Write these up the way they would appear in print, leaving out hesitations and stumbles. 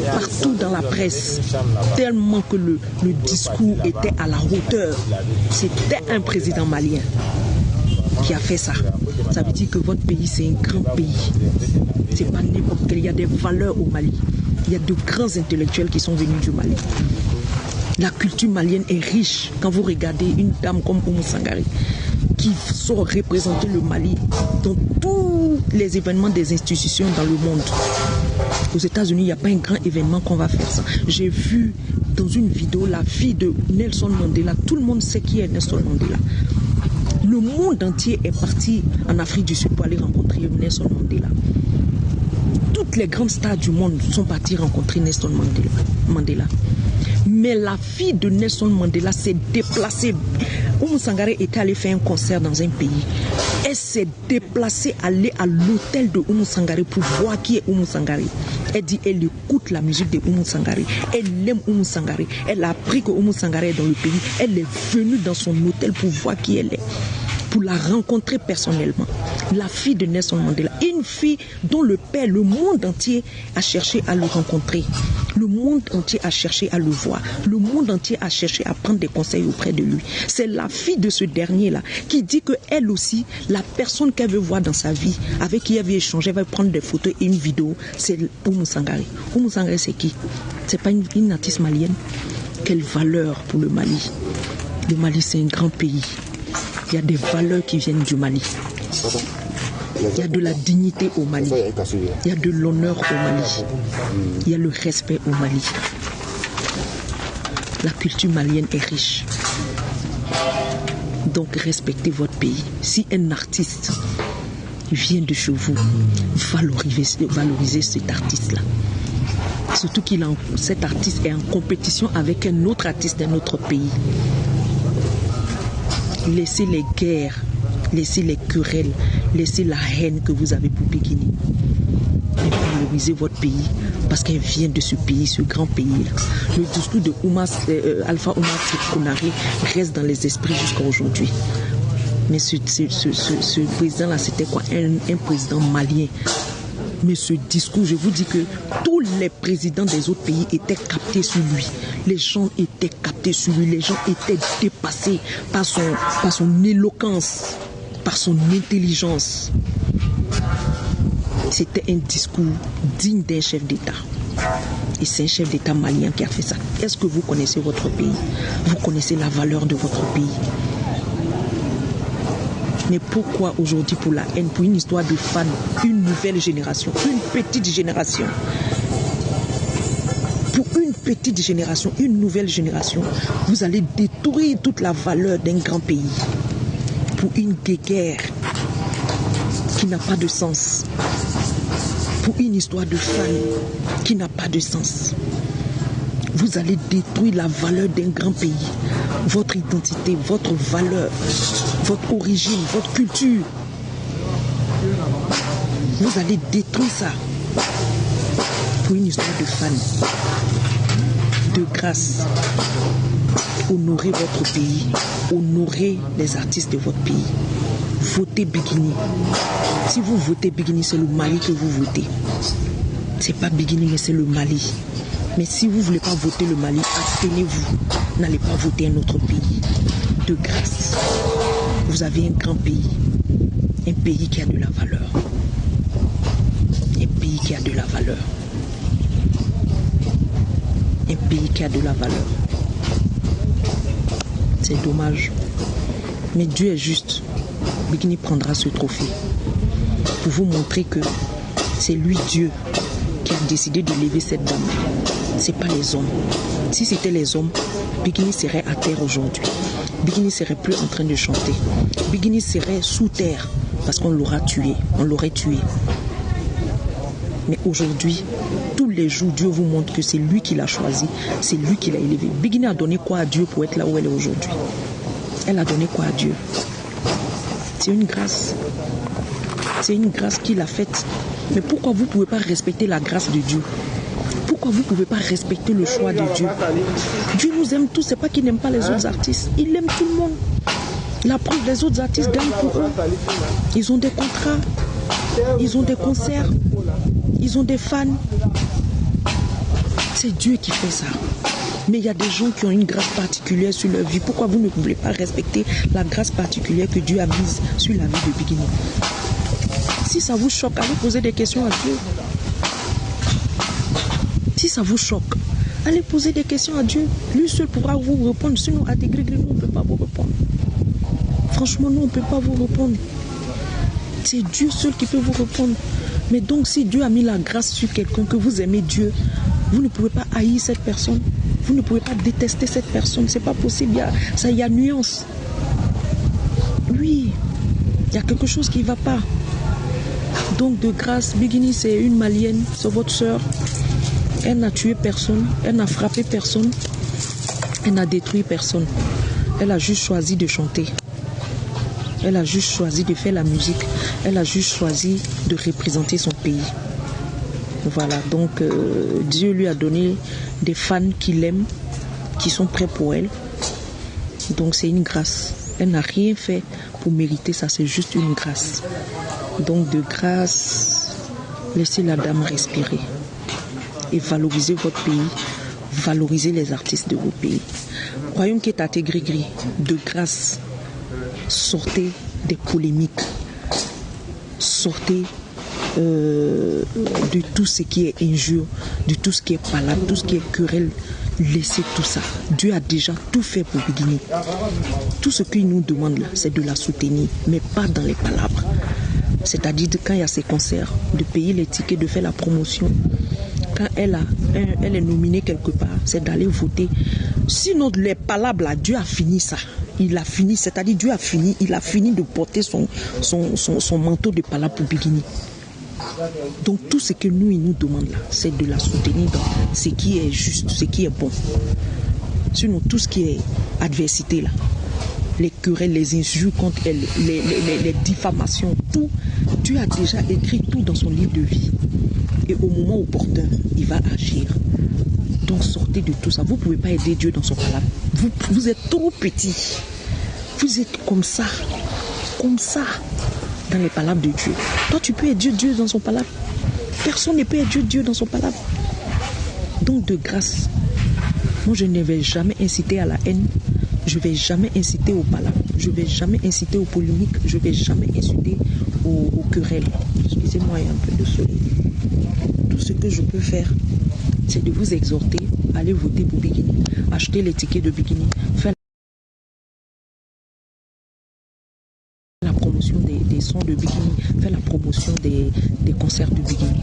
partout dans la presse, tellement que le discours était à la hauteur. C'était un président malien qui a fait ça. Ça veut dire que votre pays, c'est un grand pays. C'est pas n'importe quel. Il y a des valeurs au Mali. Il y a de grands intellectuels qui sont venus du Mali. La culture malienne est riche. Quand vous regardez une dame comme Oumou Sangaré, qui sort représenter le Mali dans tous les événements des institutions dans le monde. Aux États-Unis, il n'y a pas un grand événement qu'on va faire ça. J'ai vu dans une vidéo la fille de Nelson Mandela. Tout le monde sait qui est Nelson Mandela. Le monde entier est parti en Afrique du Sud pour aller rencontrer Nelson Mandela. Toutes les grandes stars du monde sont parties rencontrer Nelson Mandela. Mais la fille de Nelson Mandela s'est déplacée. Oumou Sangaré était allée faire un concert dans un pays. Elle s'est déplacée, aller à l'hôtel de Oumou Sangaré pour voir qui est Oumou Sangaré. Elle dit elle écoute la musique de Oumou Sangaré. Elle aime Oumou Sangaré. Elle a appris que Oumou Sangaré est dans le pays. Elle est venue dans son hôtel pour voir qui elle est, pour la rencontrer personnellement. La fille de Nelson Mandela, une fille dont le père, le monde entier a cherché à le rencontrer. Le monde entier a cherché à le voir. Le monde entier a cherché à prendre des conseils auprès de lui. C'est la fille de ce dernier-là qui dit que elle aussi, la personne qu'elle veut voir dans sa vie, avec qui elle veut échanger, elle va prendre des photos et une vidéo, c'est Oumou Sangaré. Oumou Sangaré, c'est qui? C'est pas une artiste malienne? Quelle valeur pour le Mali? Le Mali, c'est un grand pays. Il y a des valeurs qui viennent du Mali. Il y a de la dignité au Mali. Il y a de l'honneur au Mali. Il y a le respect au Mali. La culture malienne est riche. Donc respectez votre pays. Si un artiste vient de chez vous, valorisez cet artiste-là. Surtout que cet artiste est en compétition avec un autre artiste d'un autre pays. Laissez les guerres, laissez les querelles, laissez la haine que vous avez pour Bikini. Et valorisez votre pays parce qu'elle vient de ce pays, ce grand pays-là. Le discours de Alpha Oumar Konaré reste dans les esprits jusqu'à aujourd'hui. Mais ce président-là, c'était quoi? Un président malien. Mais ce discours, je vous dis que tous les présidents des autres pays étaient captés sur lui. Les gens étaient captés sur lui. Les gens étaient dépassés par son éloquence, par son intelligence. C'était un discours digne d'un chef d'État. Et c'est un chef d'État malien qui a fait ça. Est-ce que vous connaissez votre pays? Vous connaissez la valeur de votre pays? Mais pourquoi aujourd'hui pour la haine, pour une histoire de fans, une nouvelle génération, une petite génération? Pour une petite génération, une nouvelle génération, vous allez détruire toute la valeur d'un grand pays. Pour une guerre qui n'a pas de sens. Pour une histoire de fans qui n'a pas de sens. Vous allez détruire la valeur d'un grand pays. Votre identité, votre valeur, votre origine, votre culture. Vous allez détruire ça pour une histoire de fans. De grâce, honorez votre pays, honorez les artistes de votre pays. Votez Bikini. Si vous votez Bikini, c'est le Mali que vous votez. C'est pas Bikini, mais c'est le Mali. Mais si vous ne voulez pas voter le Mali, abstenez-vous. N'allez pas voter un autre pays. De grâce. Vous avez un grand pays. Un pays qui a de la valeur. Un pays qui a de la valeur. Un pays qui a de la valeur. C'est dommage. Mais Dieu est juste. Bikini prendra ce trophée. Pour vous montrer que c'est lui, Dieu, qui a décidé de lever cette dame. Ce n'est pas les hommes. Si c'était les hommes, Bikini serait à terre aujourd'hui. Bikini serait plus en train de chanter. Bikini serait sous terre parce qu'on l'aura tué. On l'aurait tué. Mais aujourd'hui, tous les jours, Dieu vous montre que c'est lui qui l'a choisi. C'est lui qui l'a élevé. Bikini a donné quoi à Dieu pour être là où elle est aujourd'hui? Elle a donné quoi à Dieu? C'est une grâce. C'est une grâce qu'il a faite. Mais pourquoi vous ne pouvez pas respecter la grâce de Dieu? Pourquoi vous ne pouvez pas respecter le choix de Dieu? Dieu nous aime tous, c'est pas qu'il n'aime pas les autres artistes. Il aime tout le monde. La preuve, les autres artistes gagnent pour eux. Ils ont des contrats, ils ont des concerts, ils ont des fans. C'est Dieu qui fait ça. Mais il y a des gens qui ont une grâce particulière sur leur vie. Pourquoi vous ne voulez pas respecter la grâce particulière que Dieu a mise sur la vie de Bikini? Si ça vous choque, allez poser des questions à Dieu. Si ça vous choque, allez poser des questions à Dieu. Lui seul pourra vous répondre. Sinon, à des gris-gris, nous, on ne peut pas vous répondre. Franchement, nous, on ne peut pas vous répondre. C'est Dieu seul qui peut vous répondre. Mais donc, si Dieu a mis la grâce sur quelqu'un, que vous aimez Dieu, vous ne pouvez pas haïr cette personne. Vous ne pouvez pas détester cette personne. C'est pas possible. Il y a nuance. Oui, il y a quelque chose qui ne va pas. Donc, de grâce, Bikini, c'est une Malienne, c'est votre soeur. Elle n'a tué personne, elle n'a frappé personne, elle n'a détruit personne. Elle a juste choisi de chanter. Elle a juste choisi de faire la musique. Elle a juste choisi de représenter son pays. Voilà, donc Dieu lui a donné des fans qui l'aiment, qui sont prêts pour elle. Donc c'est une grâce. Elle n'a rien fait pour mériter ça, c'est juste une grâce. Donc de grâce, laissez la dame respirer. Et valorisez votre pays, valorisez les artistes de votre pays. Royaume qui est à gris-gris, de grâce, sortez des polémiques, sortez de tout ce qui est injure, de tout ce qui est palabre, tout ce qui est querelle. Laissez tout ça. Dieu a déjà tout fait pour Bikini. Tout ce qu'il nous demande là, c'est de la soutenir, mais pas dans les palabres. C'est-à-dire quand il y a ses concerts, de payer les tickets, de faire la promotion. Quand elle est nominée quelque part, c'est d'aller voter. Sinon, les palabres là, Dieu a fini ça. Il a fini, c'est-à-dire Dieu a fini, il a fini de porter son manteau de palabres pour Bikini. Donc tout ce que nous, il nous demande là, c'est de la soutenir dans ce qui est juste, ce qui est bon. Sinon, tout ce qui est adversité là, les querelles, les injures contre elle, les diffamations, tout, Dieu a déjà écrit tout dans son livre de vie. Et au moment opportun, il va agir. Donc sortez de tout ça. Vous ne pouvez pas aider Dieu dans son palabre. Vous êtes trop petit. Vous êtes comme ça dans les palabres de Dieu. Toi, tu peux aider Dieu dans son palabre. Personne ne peut aider Dieu dans son palabre. Donc de grâce, moi je ne vais jamais inciter à la haine. Je ne vais jamais inciter au palabre. Je ne vais jamais inciter aux polémiques. Je ne vais jamais inciter aux querelles. Excusez-moi, il y a un peu de soleil. Tout ce que je peux faire, c'est de vous exhorter à aller voter pour Bikini, acheter les tickets de Bikini, faire la promotion des sons de Bikini, faire la promotion des concerts de Bikini.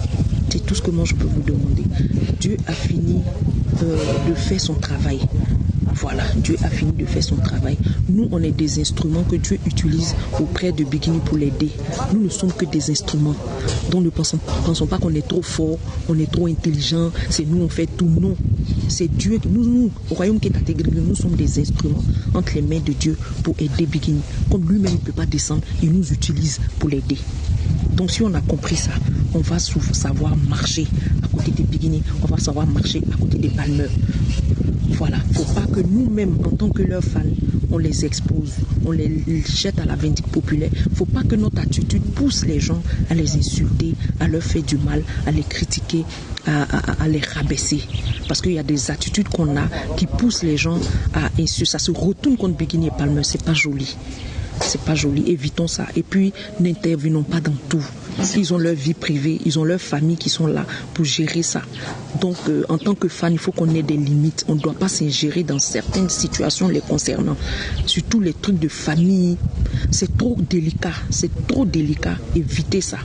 C'est tout ce que moi je peux vous demander. Dieu a fini de faire son travail. Voilà, Dieu a fini de faire son travail. Nous, on est des instruments que Dieu utilise auprès de Bikini pour l'aider. Nous ne sommes que des instruments. Donc ne pensons pas qu'on est trop fort, on est trop intelligent, c'est nous, on fait tout. Non, c'est Dieu. Nous, au royaume qui est à Tégré, nous sommes des instruments entre les mains de Dieu pour aider Bikini. Comme lui-même ne peut pas descendre, il nous utilise pour l'aider. Donc si on a compris ça, on va savoir marcher à côté des Bikini, on va savoir marcher à côté des palmeurs. Voilà, il ne faut pas que nous-mêmes, en tant que leurs fans, on les expose, on les jette à la vindicte populaire. Il ne faut pas que notre attitude pousse les gens à les insulter, à leur faire du mal, à les critiquer, à les rabaisser. Parce qu'il y a des attitudes qu'on a qui poussent les gens à insulter. Ça se retourne contre Bikini et Palmer, c'est pas joli. C'est pas joli, évitons ça. Et puis, n'intervenons pas dans tout. Ils ont leur vie privée, ils ont leur famille qui sont là pour gérer ça. Donc, en tant que fan, il faut qu'on ait des limites. On ne doit pas s'ingérer dans certaines situations les concernant. Surtout les trucs de famille. C'est trop délicat. Évitez ça.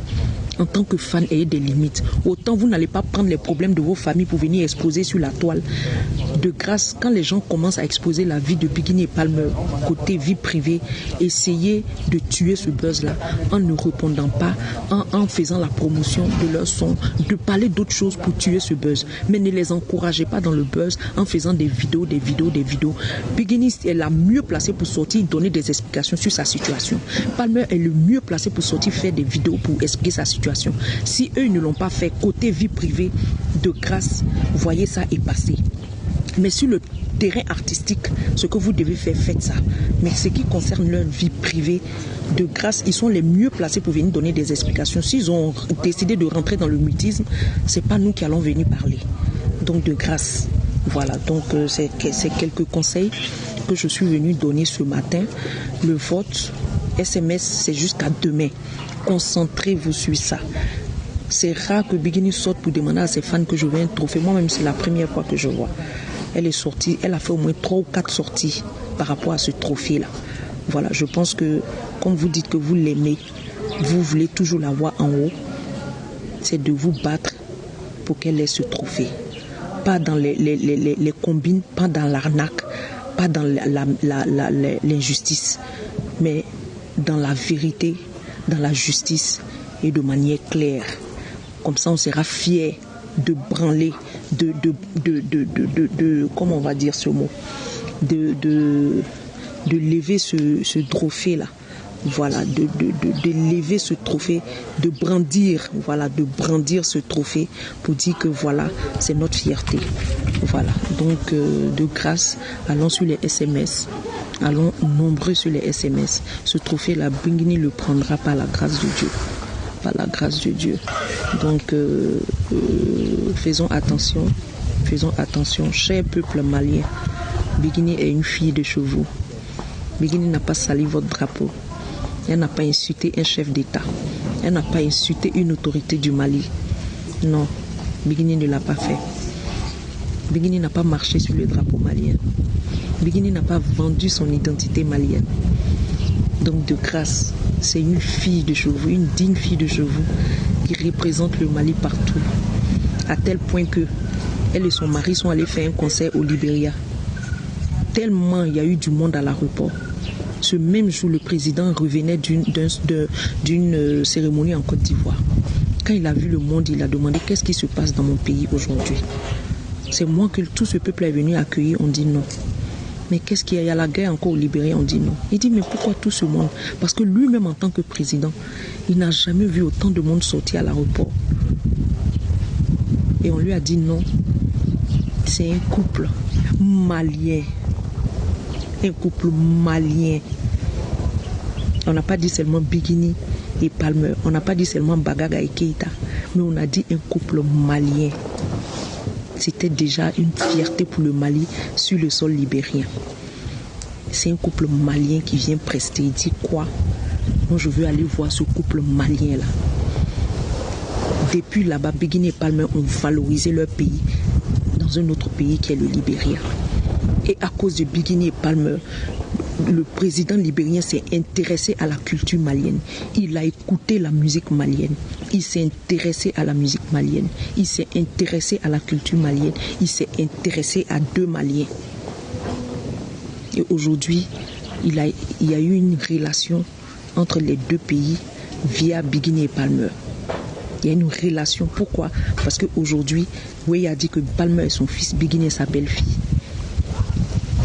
En tant que fan, ayez des limites. Autant vous n'allez pas prendre les problèmes de vos familles pour venir exposer sur la toile. De grâce, quand les gens commencent à exposer la vie de Bikini et Palmer, côté vie privée, essayez de tuer ce buzz-là en ne répondant pas, en faisant la promotion de leur son, de parler d'autres choses pour tuer ce buzz. Mais ne les encouragez pas dans le buzz en faisant des vidéos. Bikini est la mieux placée pour sortir, donner des explications sur sa situation. Palmer est le mieux placé pour sortir, faire des vidéos pour expliquer sa situation. Si eux ne l'ont pas fait, côté vie privée, de grâce, voyez ça et passez. Mais sur le terrain artistique, ce que vous devez faire, faites ça. Mais ce qui concerne leur vie privée, de grâce, ils sont les mieux placés pour venir donner des explications. S'ils ont décidé de rentrer dans le mutisme, c'est pas nous qui allons venir parler. Donc de grâce. Voilà, donc c'est quelques conseils que je suis venue donner ce matin. Le vote, SMS, c'est jusqu'à demain. Concentrez-vous sur ça. C'est rare que Biguini sorte pour demander à ses fans que je veux un trophée. Moi-même, c'est la première fois que je vois. Elle est sortie, elle a fait au moins 3 ou 4 sorties par rapport à ce trophée-là. Voilà, je pense que, comme vous dites que vous l'aimez, vous voulez toujours la voir en haut, c'est de vous battre pour qu'elle ait ce trophée. Pas dans les combines, pas dans l'arnaque, pas dans l'injustice, mais dans la vérité, dans la justice et de manière claire. Comme ça, on sera fiers de branler, comment on va dire ce mot, de lever ce trophée-là. Voilà, de lever ce trophée, de brandir ce trophée pour dire que voilà, c'est notre fierté. Voilà, donc de grâce, allons sur les SMS, allons nombreux sur les SMS. Ce trophée-là, Biguini le prendra par la grâce de Dieu. Par la grâce de Dieu. Donc, faisons attention, cher peuple malien. Biguini est une fille de chevaux. Biguini n'a pas sali votre drapeau. Elle n'a pas insulté un chef d'État. Elle n'a pas insulté une autorité du Mali. Non, Biguini ne l'a pas fait. Biguini n'a pas marché sur le drapeau malien. Biguini n'a pas vendu son identité malienne. Donc de grâce, c'est une fille de chevaux, une digne fille de chevaux qui représente le Mali partout. À tel point que elle et son mari sont allés faire un concert au Libéria. Tellement il y a eu du monde à l'aéroport. Ce même jour, le président revenait d'une cérémonie en Côte d'Ivoire. Quand il a vu le monde, il a demandé qu'est-ce qui se passe dans mon pays aujourd'hui. C'est moi que tout ce peuple est venu accueillir, on dit non. Mais qu'est-ce qu'il y a? Il y a la guerre encore au Libéria, on dit non. Il dit mais pourquoi tout ce monde? Parce que lui-même en tant que président, il n'a jamais vu autant de monde sortir à l'aéroport. Et on lui a dit non. C'est un couple malien. Un couple malien. On n'a pas dit seulement Biguini et Palmer. On n'a pas dit seulement Bagaga et Keïta. Mais on a dit un couple malien. C'était déjà une fierté pour le Mali sur le sol libérien. C'est un couple malien qui vient prester. Il dit quoi? Moi, je veux aller voir ce couple malien-là. Depuis là-bas, Biguini et Palmer ont valorisé leur pays dans un autre pays qui est le Libéria. Et à cause de Biguini et Palmer, le président libérien s'est intéressé à la culture malienne. Il a écouté la musique malienne. Il s'est intéressé à la musique malienne. Il s'est intéressé à la culture malienne. Il s'est intéressé à 2 Maliens. Et aujourd'hui, il y a eu une relation entre les 2 pays via Biguini et Palmer. Il y a une relation. Pourquoi? Parce qu'aujourd'hui, Weye a dit que Palmer est son fils, Biguini est sa belle-fille.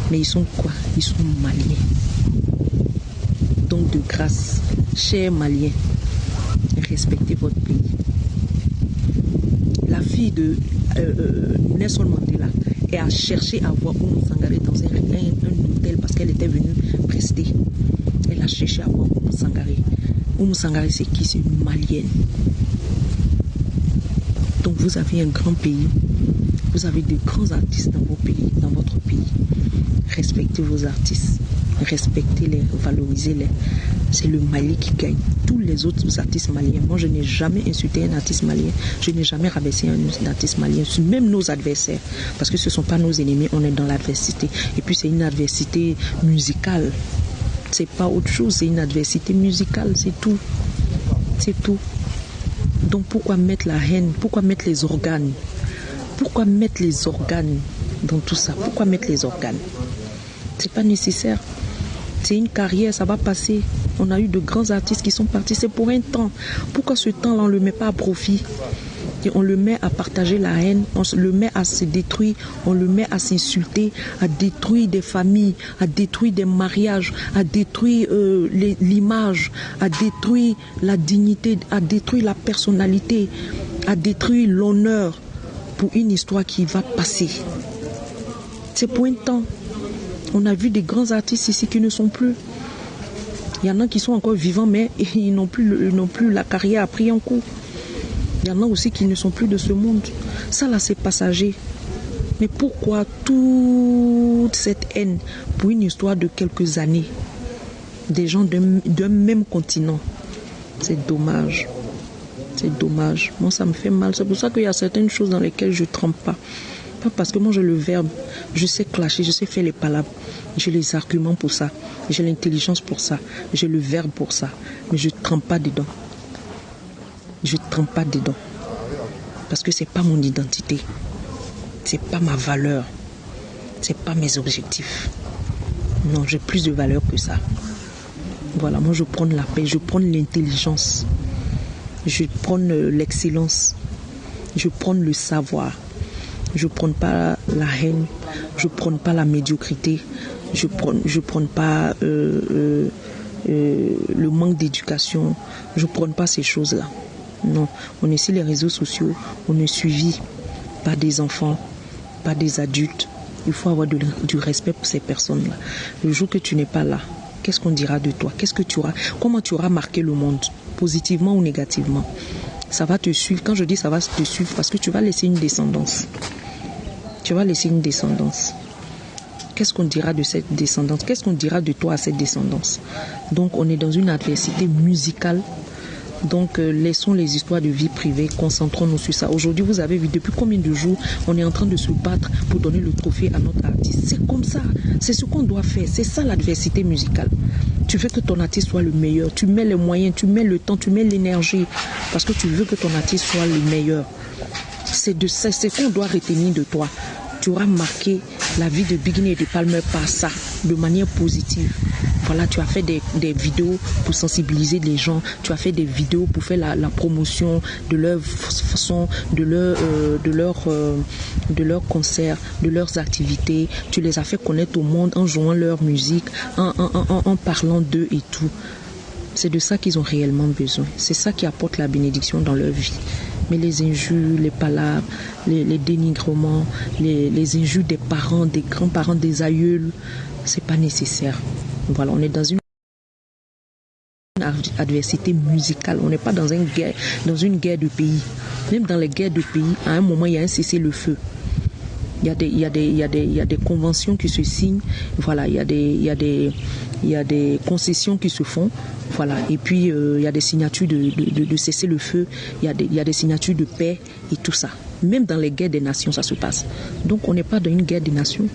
Mais ils sont quoi? Ils sont maliens. Donc de grâce, chers Maliens, respectez votre pays. La fille de Nelson Mandela a cherché à voir Oumou Sangaré dans un hôtel parce qu'elle était venue prester. Elle a cherché à voir Oumou Sangaré. Oumou Sangaré, c'est qui? C'est une Malienne. Donc vous avez un grand pays. Vous avez de grands artistes dans vos pays, dans votre pays. Respectez vos artistes, respectez-les, valorisez-les. C'est le Mali qui gagne. Tous les autres artistes maliens, moi je n'ai jamais insulté un artiste malien, je n'ai jamais rabaissé un artiste malien, même nos adversaires, parce que ce ne sont pas nos ennemis, on est dans l'adversité. Et puis c'est une adversité musicale, c'est pas autre chose, c'est une adversité musicale, c'est tout. C'est tout. Donc pourquoi mettre la haine, pourquoi mettre les organes? Pourquoi mettre les organes dans tout ça? Pourquoi mettre les organes? C'est pas nécessaire. C'est une carrière, ça va passer. On a eu de grands artistes qui sont partis, c'est pour un temps. Pourquoi ce temps-là, on ne le met pas à profit? Et on le met à partager la haine, on le met à se détruire, on le met à s'insulter, à détruire des familles, à détruire des mariages, à détruire l'image, à détruire la dignité, à détruire la personnalité, à détruire l'honneur pour une histoire qui va passer. C'est pour un temps. On a vu des grands artistes ici qui ne sont plus. Il y en a qui sont encore vivants, mais ils n'ont plus la carrière a pris en coup. Il y en a aussi qui ne sont plus de ce monde. Ça là, c'est passager. Mais pourquoi toute cette haine pour une histoire de quelques années? Des gens d'un même continent. C'est dommage. C'est dommage. Moi, ça me fait mal. C'est pour ça qu'il y a certaines choses dans lesquelles je ne trempe pas. Pas parce que moi, j'ai le verbe. Je sais clasher, je sais faire les palabres. J'ai les arguments pour ça. J'ai l'intelligence pour ça. J'ai le verbe pour ça. Mais je ne trempe pas dedans. Je ne trempe pas dedans. Parce que ce n'est pas mon identité. Ce n'est pas ma valeur. Ce n'est pas mes objectifs. Non, j'ai plus de valeur que ça. Voilà, moi je prends la paix, je prends l'intelligence, je prends l'excellence, je prends le savoir, je prends pas la haine, je prends pas la médiocrité, je prends pas le manque d'éducation, je prends pas ces choses-là. Non, on est sur les réseaux sociaux, on est suivi par des enfants, par des adultes. Il faut avoir du respect pour ces personnes-là. Le jour que tu n'es pas là, qu'est-ce qu'on dira de toi? Comment tu auras marqué le monde, positivement ou négativement? Ça va te suivre. Quand je dis ça va te suivre, parce que tu vas laisser une descendance. Tu vas laisser une descendance. Qu'est-ce qu'on dira de cette descendance? Qu'est-ce qu'on dira de toi à cette descendance? Donc, on est dans une adversité musicale. Donc, laissons les histoires de vie privée, concentrons-nous sur ça. Aujourd'hui, vous avez vu depuis combien de jours on est en train de se battre pour donner le trophée à notre artiste. C'est comme ça, c'est ce qu'on doit faire. C'est ça l'adversité musicale. Tu veux que ton artiste soit le meilleur, tu mets les moyens, tu mets le temps, tu mets l'énergie, parce que tu veux que ton artiste soit le meilleur. C'est ce qu'on doit retenir de toi. Tu auras marqué la vie de Biggie et de Palmer par ça, de manière positive. Voilà, tu as fait des vidéos pour sensibiliser les gens, tu as fait des vidéos pour faire la promotion de leur façon, de leurs concerts, de leurs activités. Tu les as fait connaître au monde en jouant leur musique, en parlant d'eux et tout. C'est de ça qu'ils ont réellement besoin. C'est ça qui apporte la bénédiction dans leur vie. Mais les injures, les palabres, les dénigrements, les injures des parents, des grands-parents, des aïeuls, c'est pas nécessaire. Voilà, on est dans une adversité musicale. On n'est pas dans une guerre de pays. Même dans les guerres de pays, à un moment, il y a un cessez-le-feu. Il y a des conventions qui se signent. Voilà, il y a des concessions qui se font. Voilà, et puis il y a des signatures de cessez-le-feu. Il y a des signatures de paix et tout ça. Même dans les guerres des nations, ça se passe. Donc, on n'est pas dans une guerre des nations.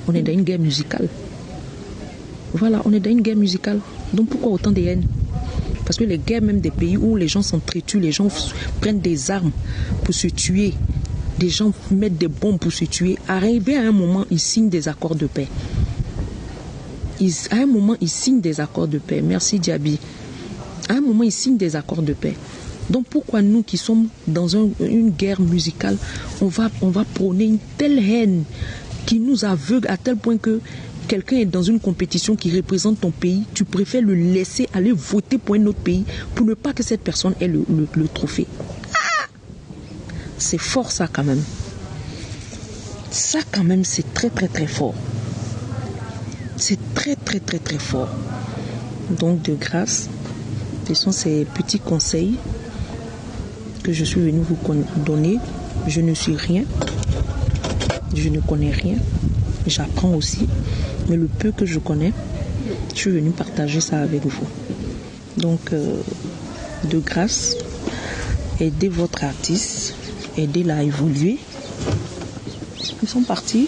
On est dans une guerre musicale. Voilà, on est dans une guerre musicale. Donc pourquoi autant de haine? Parce que les guerres même des pays où les gens s'entretuent, les gens prennent des armes pour se tuer, des gens mettent des bombes pour se tuer. Arrivé à un moment, ils signent des accords de paix. À un moment, ils signent des accords de paix. Merci Diaby. À un moment, ils signent des accords de paix. Donc pourquoi nous qui sommes dans une guerre musicale, on va prôner une telle haine qui nous aveugle à tel point que quelqu'un est dans une compétition qui représente ton pays, tu préfères le laisser aller voter pour un autre pays pour ne pas que cette personne ait le trophée. Ah, c'est fort ça quand même. Ça quand même c'est très très très fort. C'est très très très très fort. Donc de grâce, ce sont ces petits conseils que je suis venu vous donner. Je ne suis rien. Je ne connais rien. J'apprends aussi. Mais le peu que je connais, je suis venu partager ça avec vous. Donc, de grâce, aidez votre artiste, aidez-la à évoluer. Ils sont partis.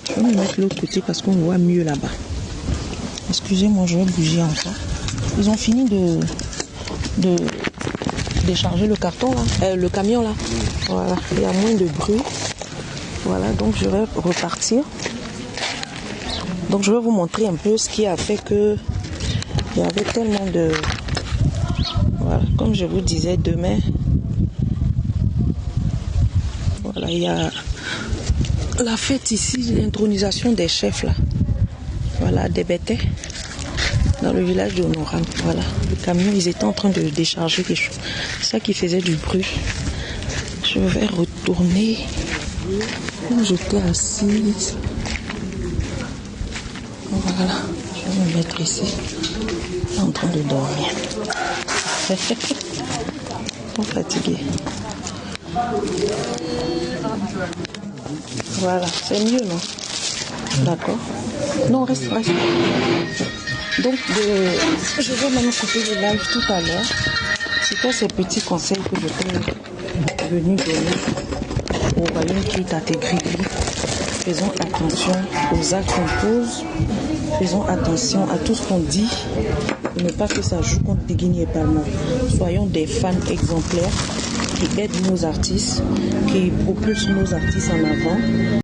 Je vais me mettre de l'autre côté parce qu'on voit mieux là-bas. Excusez-moi, je vais bouger encore. Ils ont fini de décharger le carton là, le camion là. Voilà, il y a moins de bruit. Voilà, donc je vais repartir. Donc je vais vous montrer un peu ce qui a fait que il y avait tellement de... Voilà, comme je vous disais, demain, voilà, il y a la fête ici, l'intronisation des chefs là. Voilà, des bêtés dans le village de Honoram. Voilà, le camion, ils étaient en train de décharger quelque chose. C'est ça qui faisait du bruit. Je vais retourner où j'étais assise. Voilà, je vais me mettre ici, en train de dormir. Ils sont fatigués. Voilà, c'est mieux, non? D'accord. Non, reste. Donc, je vais même couper le live tout à l'heure. C'était ces petits conseils que je t'ai venu donner au royaume qui est à Tégrigui. Faisons attention aux actes qu'on pose. Faisons attention à tout ce qu'on dit. Pour ne pas que ça joue contre Tigini et Palma. Soyons des fans exemplaires qui aident nos artistes, qui propulsent nos artistes en avant.